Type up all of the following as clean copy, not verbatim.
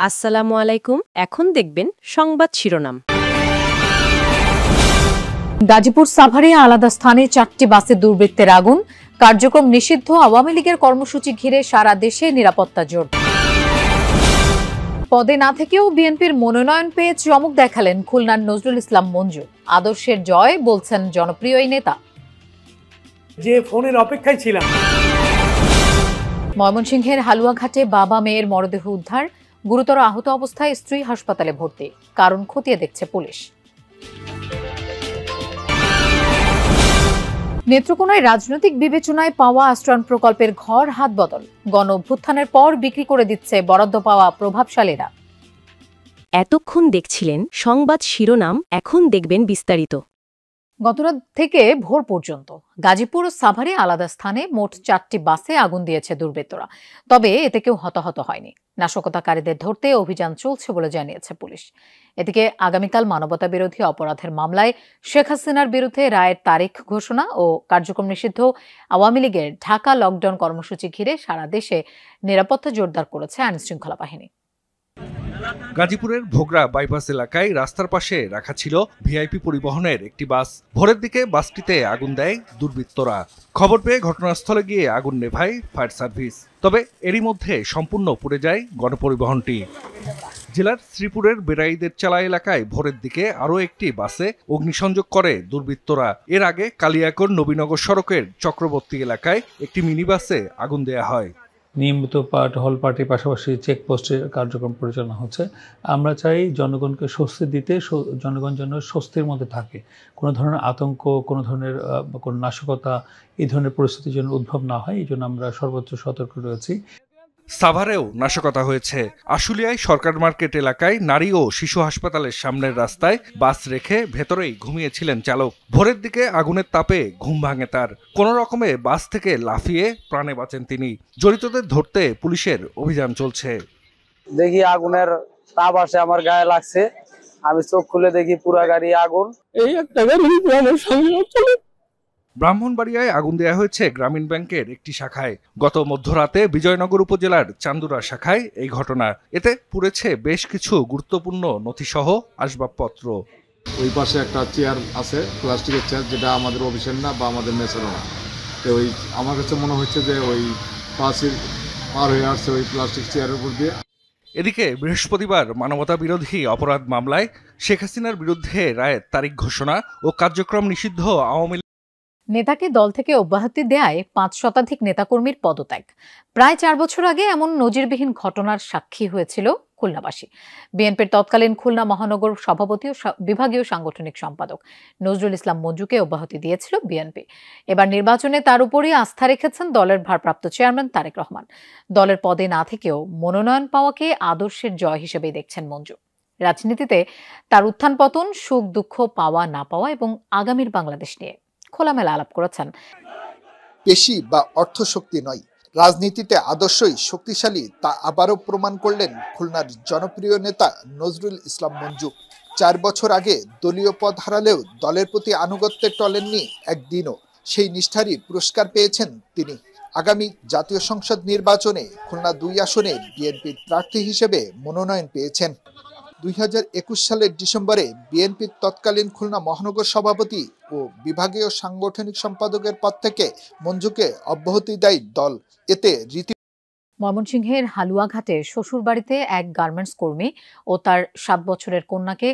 আসসালামু আলাইকুম। এখন দেখবেন সংবাদ শিরোনাম। গাজীপুর সাভারে আলাদা স্থানে 4টি বাসে দুর্বৃত্তের আগুন, কার্যক্রম নিষিদ্ধ। আওয়ামী লীগের কর্মসূচি ঘিরে সারা দেশে নিরাপত্তা জোর। পদে না থেকেও বিএনপির মনোনয়ন পেয়ে চমক দেখালেন খুলনার নজরুল ইসলাম মঞ্জু। আদর্শের জয় বলছেন জনপ্রিয় এই নেতা। যে ফোনের অপেক্ষায় ছিলাম। ময়মনসিংহের হালুয়াঘাটে বাবা মেয়ের মরদেহ উদ্ধার, গুরুতর আহত অবস্থায় স্ত্রী হাসপাতালে ভর্তি, কারণ খতিয়ে দেখছে পুলিশ। নেত্রকোনায় রাজনৈতিক বিবেচনায় পাওয়া আশ্রয়ণ প্রকল্পের ঘর হাত বদল, গণ অভ্যুত্থানের পর বিক্রি করে দিচ্ছে বরাদ্দ পাওয়া প্রভাবশালীরা। এতক্ষণ দেখছিলেন সংবাদ শিরোনাম, এখন দেখবেন বিস্তারিত। গতরাত থেকে ভোর পর্যন্ত গাজীপুর ও সাভারে আলাদা স্থানে মোট 4টি বাসে আগুন দিয়েছে দুর্বৃত্তরা। তবে এতে কেউ হতাহত হয়নি। নাশকতাকারীদের ধরতে অভিযান চলছে বলে জানিয়েছে পুলিশ। এদিকে আগামীকাল মানবতা বিরোধী অপরাধের মামলায় শেখ হাসিনার বিরুদ্ধে রায়ের তারিখ ঘোষণা ও কার্যক্রম নিষিদ্ধ আওয়ামী লীগের ঢাকা লকডাউন কর্মসূচি ঘিরে সারা দেশে নিরাপত্তা জোরদার করেছে আইনশৃঙ্খলা বাহিনী। গাজীপুরের ভোগড়া বাইপাস এলাকায় রাস্তার পাশে রাখা ছিল ভিআইপি পরিবহনের একটি বাস। ভোরের দিকে বাসটিতে আগুন দেয় দুর্বৃত্তরা। খবর পেয়ে ঘটনাস্থলে গিয়ে আগুন নেভায় ফায়ার সার্ভিস। তবে এরই মধ্যে সম্পূর্ণ পুড়ে যায় গণপরিবহনটি। জেলার শ্রীপুরের বেড়াইদের চালা এলাকায় ভোরের দিকে আরও একটি বাসে অগ্নিসংযোগ করে দুর্বৃত্তরা। এর আগে কালিয়াকৈর নবীনগর সড়কের চক্রবর্তী এলাকায় একটি মিনি বাসে আগুন দেয়া হয়। নিয়মিত হল পার্টির পাশাপাশি চেকপোস্টের কার্যক্রম পরিচালনা হচ্ছে। আমরা চাই জনগণকে স্বস্তি দিতে, জনগণ যেন স্বস্তির মধ্যে থাকে, কোনো ধরনের আতঙ্ক, কোনো ধরনের কোনো নাশকতা, এই ধরনের পরিস্থিতির জন্য উদ্ভব না হয়, এই জন্য আমরা সর্বোচ্চ সতর্ক রয়েছি। সাভারেও নাশকতা হয়েছে। আশুলিয়ায় সরকার মার্কেট এলাকায় নারী ও শিশু হাসপাতালের সামনের রাস্তায় বাস রেখে ভেতরেই ঘুমিয়েছিলেন চালক। ভোরের দিকে আগুনের তাপে ঘুম ভাঙে তার। কোনো রকমে বাস থেকে লাফিয়ে প্রাণে বাঁচেন তিনি। জড়িতদের ধরতে পুলিশের অভিযান চলছে। দেখি আগুনের তাপ আসে আমার গায়ে লাগছে, আমি চোখ খুলে দেখি পুরা গাড়ি আগুন। এই একটা গাড়ি আমার সামনে চলে। ব্রাহ্মণবাড়িয়ায় আগুন দেয়া হয়েছে গ্রামীণ ব্যাংকের একটি শাখায়। গত মধ্যরাতে বিজয়নগর উপজেলার চান্দুরা শাখায় এই ঘটনা। এতে পুড়েছে বেশ কিছু গুরুত্বপূর্ণ নথিসহ আসবাবপত্র। ওই পাশে একটা চেয়ার আছে, প্লাস্টিকের চেয়ার, যেটা আমাদের অফিসের না বা আমাদের মেসেরও না। তো ওই আমার কাছে মনে হচ্ছে যে ওই পাশের পার হয়ে আসছে ওই প্লাস্টিক চেয়ারের উপর দিয়ে। এদিকে বৃহস্পতিবার মানবতা বিরোধী অপরাধ মামলায় শেখ হাসিনার বিরুদ্ধে রায়ের তারিখ ঘোষণা ও কার্যক্রম নিষিদ্ধ আওয়ামী নেতাকে দল থেকে অব্যাহতি দেয়ায় 5 শতাধিক নেতাকর্মীর পদত্যাগ। প্রায় 4 বছর আগে এমন নজিরবিহীন ঘটনার সাক্ষী হয়েছিল খুলনাবাসী। বিএনপির তৎকালীন খুলনা মহানগর সভাপতি ও বিভাগীয় সাংগঠনিক সম্পাদক নজরুল ইসলাম মঞ্জুকে অব্যাহতি দিয়েছিল বিএনপি। এবার নির্বাচনে তার উপরই আস্থা রেখেছেন দলের ভারপ্রাপ্ত চেয়ারম্যান তারেক রহমান। দলের পদে না থেকেও মনোনয়ন পাওয়াকে আদর্শের জয় হিসেবেই দেখছেন মঞ্জু। রাজনীতিতে তার উত্থান পতন, সুখ দুঃখ, পাওয়া না পাওয়া এবং আগামীর বাংলাদেশ নিয়ে খোলামেলা আলাপ করেছেন। পেশি বা অর্থশক্তি নয়, রাজনীতিতে আদর্শই শক্তিশালী, তা আবারও প্রমাণ করলেন খুলনার জনপ্রিয় নেতা নজরুল ইসলাম মঞ্জু। 4 বছর আগে দলীয় পদ হারালেও দলের প্রতি আনুগত্যে টলেননি একদিনও। সেই নিষ্ঠারই পুরস্কার পেয়েছেন তিনি। আগামী জাতীয় সংসদ নির্বাচনে খুলনা 2 আসনে বিএনপির প্রার্থী হিসেবে মনোনয়ন পেয়েছেন। 2021 সালের ডিসেম্বরে বিএনপির তৎকালীন খুলনা মহানগর সভাপতি ও বিভাগীয় সাংগঠনিক সম্পাদকের পদ থেকে মঞ্জুকে অব্যাহতি দেয় দল। এতে ময়মনসিংহের হালুয়াঘাটে শ্বশুরবাড়িতে এক গার্মেন্টস কর্মী ও তার 7 বছরের কন্যাকে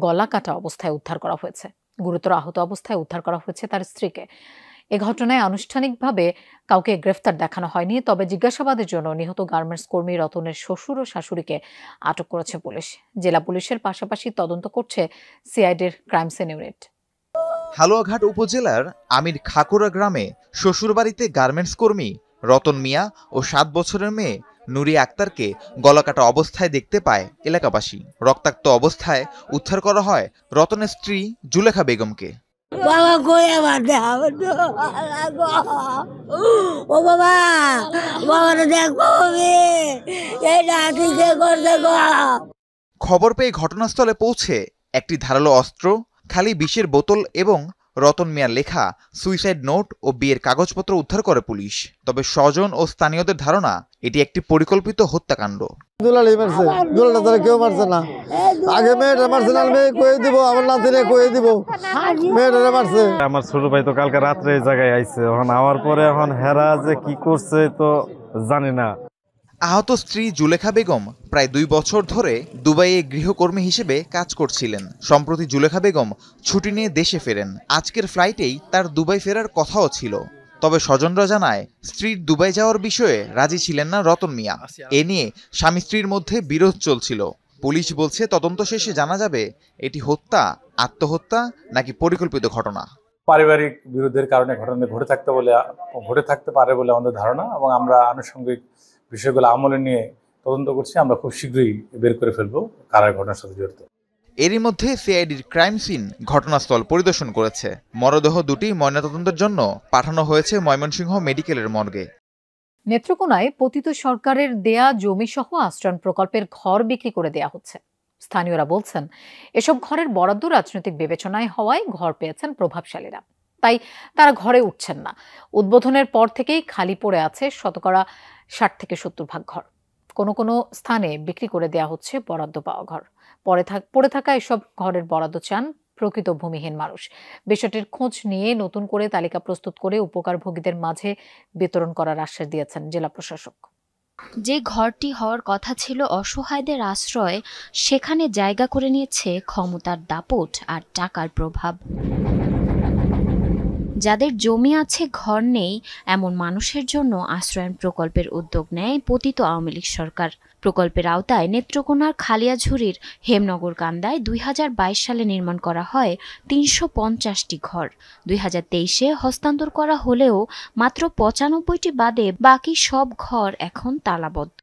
গলা কাটা অবস্থায় উদ্ধার করা হয়েছে। গুরুতর আহত অবস্থায় উদ্ধার করা হয়েছে তার স্ত্রীকে। এ ঘটনায় আনুষ্ঠানিকভাবে কাউকে গ্রেফতার দেখানো হয়নি, তবে জিজ্ঞাসাবাদের জন্য নিহত গার্মেন্টস কর্মী রতনের শ্বশুর ও শাশুড়িকে আটক করেছে পুলিশ। জেলা পুলিশের পাশাপাশি তদন্ত করছে সিআইডির ক্রাইম সিন ইউনিট। হালুয়াঘাট উপজেলার আমির খাকুড়া গ্রামে শ্বশুরবাড়িতে গার্মেন্টস কর্মী রতন মিয়া ও 7 বছরের মেয়ে নুরি আক্তারকে গলাকাটা অবস্থায় দেখতে পায় এলাকাবাসী। রক্তাক্ত অবস্থায় উদ্ধার করা হয় রতনের স্ত্রী জুলেখা বেগমকে। খবর পেয়ে ঘটনাস্থলে পৌঁছে একটি ধারালো অস্ত্র, খালি বিষের বোতল এবং রতন মিয়ার লেখা সুইসাইড নোট ও বিয়ের কাগজপত্র উদ্ধার করে পুলিশ। তবে স্বজন ও স্থানীয়দের ধারণা এটি একটি পরিকল্পিত হত্যাকাণ্ড। দুলালি মারছে, দুলাটা তারা কেউ মারছে না। আগে মেয়েটা মারছে না, মেয়ে কয়ে দিব, আমার নাতিরে কয়ে দিব, মেয়েটা মারছে। আমার ছোট ভাই তো কালকে রাত্রে এই জায়গায় আইছে, এখন আওয়ার পরে এখন হেরা যে কি করছে তো জানি না। আহত স্ত্রী জুলেখা বেগম প্রায় 2 বছর ধরে দুবাইয়ে গৃহকর্মী হিসেবে কাজ করছিলেন। সম্প্রতি জুলেখা বেগম ছুটি নিয়ে দেশে ফেরেন। আজকের ফ্লাইটেই তার দুবাই ফেরার কথাও ছিল। তবে স্বজনরা জানায় স্ত্রীর দুবাই যাওয়ার বিষয়ে রাজি ছিলেন না রতন মিয়া। এ নিয়ে স্বামী স্ত্রীর মধ্যে বিরোধ চলছিল। পুলিশ বলছে তদন্ত শেষে জানা যাবে এটি হত্যা, আত্মহত্যা নাকি পরিকল্পিত ঘটনা। পারিবারিক বিরোধের কারণে ঘটনা ঘটে থাকতে পারে বলে আমাদের ধারণা, এবং আমরা আনুষঙ্গিক বিষয়গুলো আমলে নিয়ে তদন্ত করছি। আমরা খুব শীঘ্রই বের করে ফেলবো কারা ঘটনার সাথে জড়িত। এরই মধ্যে সিআইডির ক্রাইম সিন ঘটনাস্থল পরিদর্শন করেছে। মরদেহ দুটি ময়নাতদন্তের জন্য পাঠানো হয়েছে ময়মনসিংহ মেডিকেলের মর্গে। নেত্রকোনায় পতিত সরকারের দেয়া জমিসহ আশ্রয়ণ প্রকল্পের ঘর বিক্রি করে দেয়া হচ্ছে। স্থানীয়রা বলছেন, এসব ঘরের বরাদ্দ রাজনৈতিক বিবেচনায় হওয়ায় ঘর পেয়েছেন প্রভাবশালীরা, তাই তারা ঘরে উঠছেন না। উদ্বোধনের পর থেকেই খালি পড়ে আছে 60-70% ঘর। কোনো কোনো স্থানে বিক্রি করে দেয়া হচ্ছে বরাদ্দ পাওয়া ঘর। পড়ে থাকা এসব ঘরের বরাদ্দ চান প্রকৃত ভূমিহীন মানুষ। বিষয়টির খোঁজ নিয়ে নতুন করে তালিকা প্রস্তুত করে উপকারভোগীদের মাঝে বিতরণ করার আশ্বাস দিয়েছেন জেলা প্রশাসক। যে ঘরটি হওয়ার কথা ছিল অসহায়দের আশ্রয়, সেখানে জায়গা করে নিয়েছে ক্ষমতার দাপট আর টাকার প্রভাব। যাদের জমি আছে, ঘর নেই, এমন মানুষের জন্য আশ্রয়ণ প্রকল্পের উদ্যোগ নেয় পতিত আওয়ামী লীগ সরকার। প্রকল্পের আওতায় নেত্রকোনার খালিয়াঝুরির হেমনগর কান্দায় 2022 সালে নির্মাণ করা হয় 350টি ঘর। 2023-এ হস্তান্তর করা হলেও মাত্র 95টি বাদে বাকি সব ঘর এখন তালাবদ্ধ।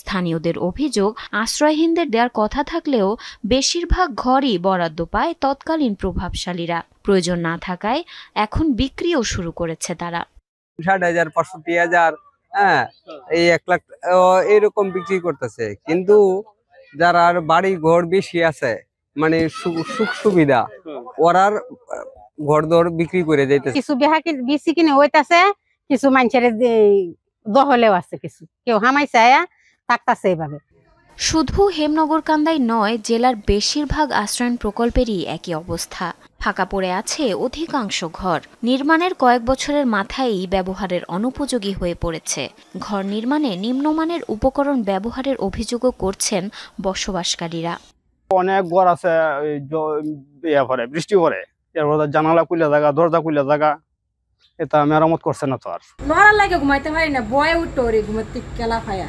স্থানীয়দের অভিযোগ, আশ্রয়হীনদের দেওয়ার কথা থাকলেও বেশিরভাগ ঘরই বরাদ্দ পায় তৎকালীন প্রভাবশালীরা। প্রয়োজন না থাকায় এখন বিক্রিও শুরু করেছে তারা। 60,000, 65,000, হ্যাঁ, এই 1 লাখ এরকম বিক্রি করতেছে। কিন্তু যারা বাড়ি ঘর বেশি আছে, মানে সুখ সুবিধা, ওরার ঘর দর বিক্রি করে যাইতেছে। কিছু বেশি কিনে হইতাছে, কিছু মানুষের দহলেও আছে, কিছু কেউ হামাইছে থাকতেছে এইভাবে। শুধু হেমনগর কান্দাই নয়, জেলার বেশিরভাগ আশ্রয়ণ প্রকল্পেরই একই অবস্থা। ফাঁকা পড়ে আছে অধিকাংশ ঘর। নির্মাণের কয়েক বছরের মাথায় ব্যবহারের অনুপযোগী হয়ে পড়েছে। ঘর নির্মাণে নিম্নমানের উপকরণ ব্যবহারের অভিযোগও করছেন বসবাসকারীরা। অনেক ঘর আছে বৃষ্টি পরে, জানালা খুলে জায়গা, দরজা খুলে জায়গা, এটা মেরামত করছে না। তো আর লড়ার লাগে ঘুমাইতে পারি না, বয়ে উঠো রে ঘুমাতে কেলা খায়া।